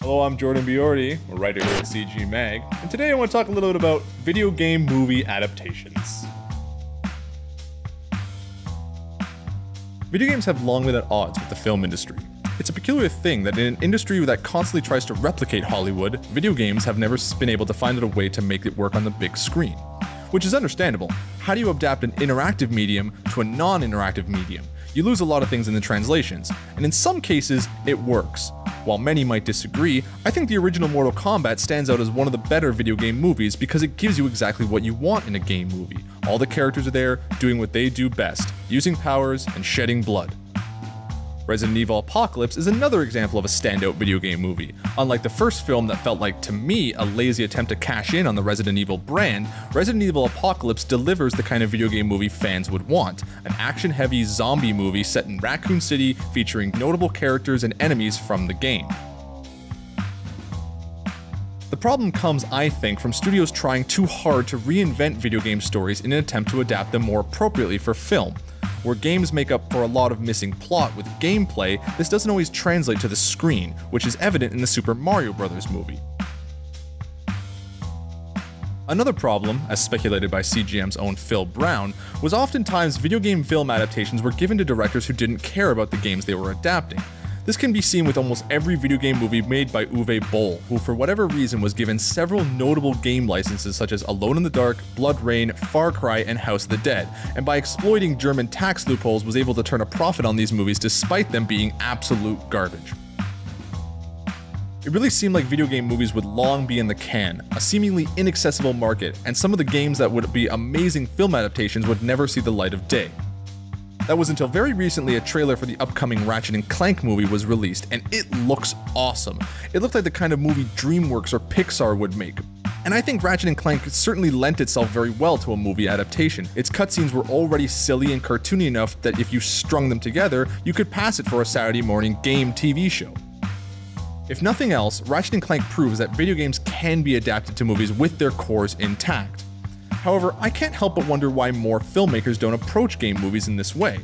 Hello, I'm Jordan Biordi, a writer here at CG Mag, and today I want to talk a little bit about video game movie adaptations. Video games have long been at odds with the film industry. It's a peculiar thing that in an industry that constantly tries to replicate Hollywood, video games have never been able to find a way to make it work on the big screen. Which is understandable. How do you adapt an interactive medium to a non-interactive medium? You lose a lot of things in the translations, and in some cases, it works. While many might disagree, I think the original Mortal Kombat stands out as one of the better video game movies because it gives you exactly what you want in a game movie. All the characters are there, doing what they do best, using powers and shedding blood. Resident Evil Apocalypse is another example of a standout video game movie. Unlike the first film that felt like, to me, a lazy attempt to cash in on the Resident Evil brand, Resident Evil Apocalypse delivers the kind of video game movie fans would want. An action-heavy zombie movie set in Raccoon City featuring notable characters and enemies from the game. The problem comes, I think, from studios trying too hard to reinvent video game stories in an attempt to adapt them more appropriately for film. Where games make up for a lot of missing plot with gameplay, this doesn't always translate to the screen, which is evident in the Super Mario Bros. Movie. Another problem, as speculated by CGM's own Phil Brown, was oftentimes video game film adaptations were given to directors who didn't care about the games they were adapting. This can be seen with almost every video game movie made by Uwe Boll, who for whatever reason was given several notable game licenses such as Alone in the Dark, Blood Rain, Far Cry, and House of the Dead, and by exploiting German tax loopholes was able to turn a profit on these movies despite them being absolute garbage. It really seemed like video game movies would long be in the can, a seemingly inaccessible market, and some of the games that would be amazing film adaptations would never see the light of day. That was until very recently a trailer for the upcoming Ratchet Clank movie was released, and it looks awesome. It looked like the kind of movie DreamWorks or Pixar would make. And I think Ratchet Clank certainly lent itself very well to a movie adaptation. Its cutscenes were already silly and cartoony enough that if you strung them together, you could pass it for a Saturday morning game TV show. If nothing else, Ratchet Clank proves that video games can be adapted to movies with their cores intact. However, I can't help but wonder why more filmmakers don't approach game movies in this way.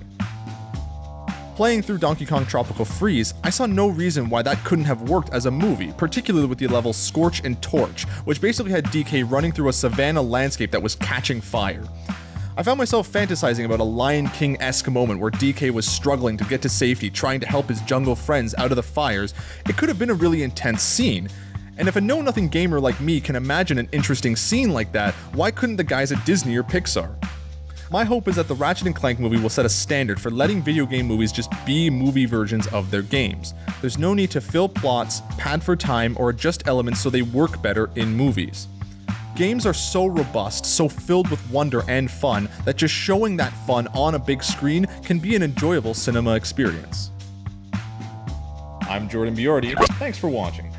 Playing through Donkey Kong Tropical Freeze, I saw no reason why that couldn't have worked as a movie, particularly with the levels Scorch and Torch, which basically had DK running through a savanna landscape that was catching fire. I found myself fantasizing about a Lion King-esque moment where DK was struggling to get to safety, trying to help his jungle friends out of the fires. It could have been a really intense scene. And if a know-nothing gamer like me can imagine an interesting scene like that, why couldn't the guys at Disney or Pixar? My hope is that the Ratchet & Clank movie will set a standard for letting video game movies just be movie versions of their games. There's no need to fill plots, pad for time, or adjust elements so they work better in movies. Games are so robust, so filled with wonder and fun, that just showing that fun on a big screen can be an enjoyable cinema experience. I'm Jordan Biordi, thanks for watching.